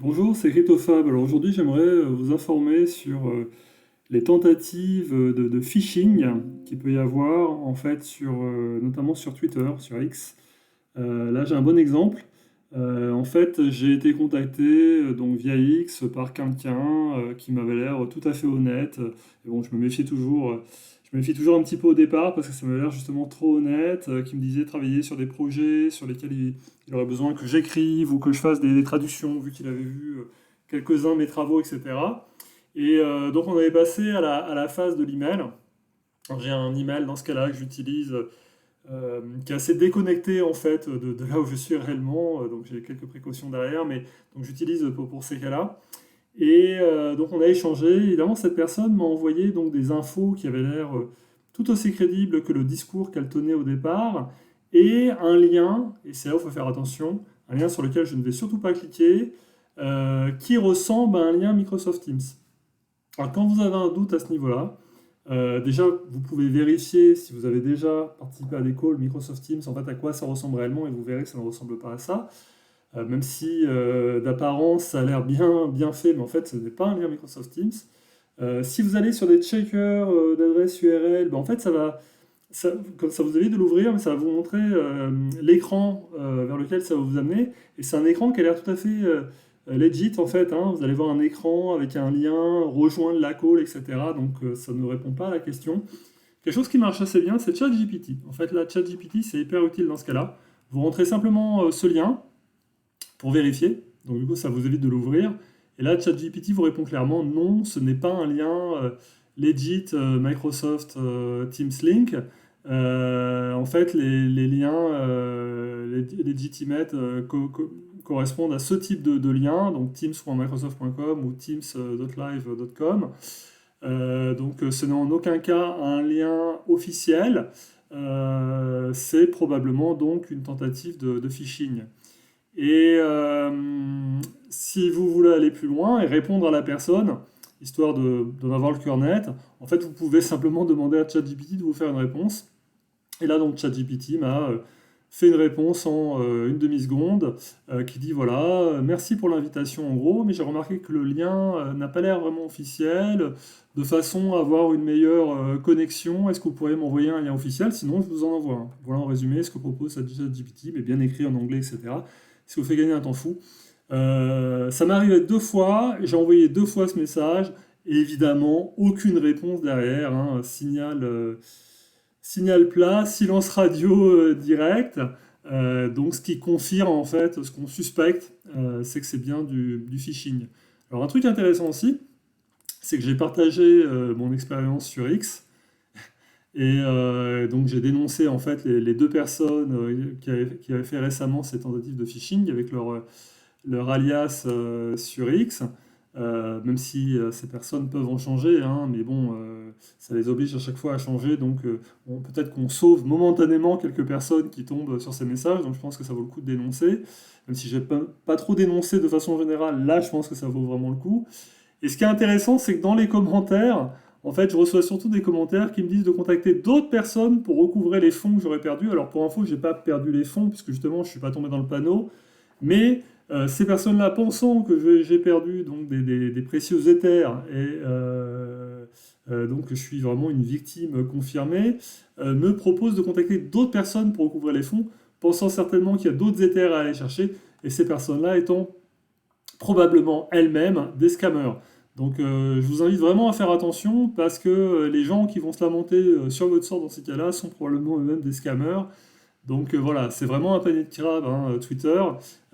Bonjour, c'est CryptoFab. Alors aujourd'hui, j'aimerais vous informer sur les tentatives de phishing qu'il peut y avoir en fait notamment sur Twitter, sur X. Là, j'ai un bon exemple. En fait, j'ai été contacté donc via X par quelqu'un qui m'avait l'air tout à fait honnête. Et bon, je me méfie toujours un petit peu au départ parce que ça m'avait l'air justement trop honnête, qui me disait travailler sur des projets sur lesquels il aurait besoin que j'écrive ou que je fasse des traductions, vu qu'il avait vu quelques-uns de mes travaux, etc. Et donc, on avait passé à la phase de l'email. Alors, j'ai un email dans ce cas-là que j'utilise qui est assez déconnecté en fait de là où je suis réellement, donc j'ai quelques précautions derrière, mais donc j'utilise pour ces cas-là. Et donc on a échangé, évidemment cette personne m'a envoyé donc des infos qui avaient l'air tout aussi crédibles que le discours qu'elle tenait au départ, et un lien, et c'est là où il faut faire attention, un lien sur lequel je ne vais surtout pas cliquer, qui ressemble à un lien Microsoft Teams. Alors, quand vous avez un doute à ce niveau-là, déjà, vous pouvez vérifier si vous avez déjà participé à des calls Microsoft Teams, en fait, à quoi ça ressemble réellement, et vous verrez que ça ne ressemble pas à ça. Même si d'apparence, ça a l'air bien fait, mais en fait, ce n'est pas un lien Microsoft Teams. Si vous allez sur des checkers d'adresse URL, ben, en fait, comme ça vous évite de l'ouvrir, mais ça va vous montrer l'écran vers lequel ça va vous amener. Et c'est un écran qui a l'air tout à fait legit en fait, hein. Vous allez voir un écran avec un lien, rejoindre la call, etc. Donc ça ne répond pas à la question. Quelque chose qui marche assez bien, c'est ChatGPT. En fait, là, ChatGPT, c'est hyper utile dans ce cas-là. Vous rentrez simplement ce lien pour vérifier. Donc du coup, ça vous évite de l'ouvrir. Et là, ChatGPT vous répond clairement non, ce n'est pas un lien legit Microsoft Teams Link. En fait, les liens legitimate correspondent à ce type de lien, donc teams.microsoft.com ou teams.live.com. Donc ce n'est en aucun cas un lien officiel. C'est probablement donc une tentative de phishing. Et si vous voulez aller plus loin et répondre à la personne, histoire d'en avoir le cœur net, en fait, vous pouvez simplement demander à ChatGPT de vous faire une réponse. Et là, donc, ChatGPT m'a fait une réponse en une demi-seconde qui dit, voilà, merci pour l'invitation en gros, mais j'ai remarqué que le lien n'a pas l'air vraiment officiel, de façon à avoir une meilleure connexion. Est-ce que vous pourriez m'envoyer un lien officiel? Sinon, je vous en envoie un. Voilà en résumé ce que propose ChatGPT, mais bien écrit en anglais, etc. Ce qui vous fait gagner un temps fou. Ça m'est arrivé deux fois, j'ai envoyé deux fois ce message, et évidemment, aucune réponse derrière, hein, signal plat, silence radio direct. Donc, ce qui confirme en fait ce qu'on suspecte, c'est que c'est bien du phishing. Alors, un truc intéressant aussi, c'est que j'ai partagé mon expérience sur X. Et donc j'ai dénoncé en fait les deux personnes qui avaient fait récemment ces tentatives de phishing avec leur alias sur X, même si ces personnes peuvent en changer, hein, mais bon, ça les oblige à chaque fois à changer, donc peut-être qu'on sauve momentanément quelques personnes qui tombent sur ces messages, donc je pense que ça vaut le coup de dénoncer, même si je n'ai pas trop dénoncé de façon générale, là je pense que ça vaut vraiment le coup. Et ce qui est intéressant, c'est que dans les commentaires, en fait, je reçois surtout des commentaires qui me disent de contacter d'autres personnes pour recouvrer les fonds que j'aurais perdus. Alors pour info, j'ai pas perdu les fonds puisque justement je suis pas tombé dans le panneau, mais ces personnes-là, pensant que j'ai perdu donc des précieux éthers et donc que je suis vraiment une victime confirmée, me proposent de contacter d'autres personnes pour recouvrer les fonds, pensant certainement qu'il y a d'autres éthers à aller chercher, et ces personnes-là étant probablement elles-mêmes des scammers. Donc je vous invite vraiment à faire attention parce que les gens qui vont se lamenter sur votre sort dans ces cas-là sont probablement eux-mêmes des scammers. Donc voilà, c'est vraiment un panier de crabe, hein, Twitter.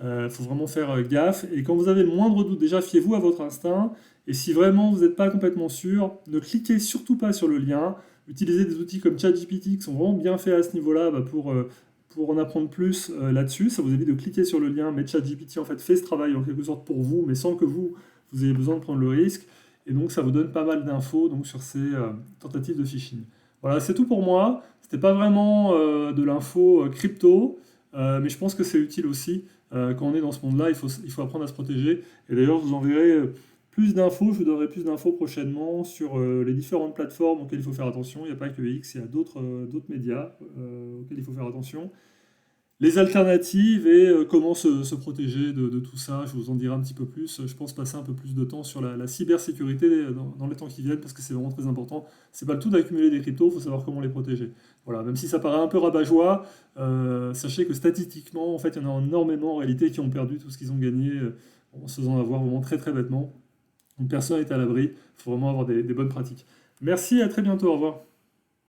Il faut vraiment faire gaffe. Et quand vous avez le moindre doute, déjà fiez-vous à votre instinct. Et si vraiment vous n'êtes pas complètement sûr, ne cliquez surtout pas sur le lien. Utilisez des outils comme ChatGPT qui sont vraiment bien faits à ce niveau-là pour en apprendre plus là-dessus. Ça vous évite de cliquer sur le lien, mais ChatGPT en fait fait ce travail en quelque sorte pour vous, mais sans que vous ayez besoin de prendre le risque. Et donc ça vous donne pas mal d'infos donc, sur ces tentatives de phishing. Voilà, c'est tout pour moi. C'était pas vraiment de l'info crypto, mais je pense que c'est utile aussi. Quand on est dans ce monde-là, il faut apprendre à se protéger. Et d'ailleurs, je vous enverrai plus d'infos, je vous donnerai plus d'infos prochainement sur les différentes plateformes auxquelles il faut faire attention. Il n'y a pas que X, il y a d'autres médias auxquels il faut faire attention. les alternatives et comment se protéger de tout ça. Je vous en dirai un petit peu plus. Je pense passer un peu plus de temps sur la cybersécurité dans les temps qui viennent parce que c'est vraiment très important. C'est pas le tout d'accumuler des cryptos, il faut savoir comment les protéger. Voilà, même si ça paraît un peu rabat-joie, sachez que statistiquement, en fait, il y en a énormément en réalité qui ont perdu tout ce qu'ils ont gagné en se faisant avoir vraiment très très bêtement. Donc personne n'est à l'abri, il faut vraiment avoir des bonnes pratiques. Merci, à très bientôt, au revoir.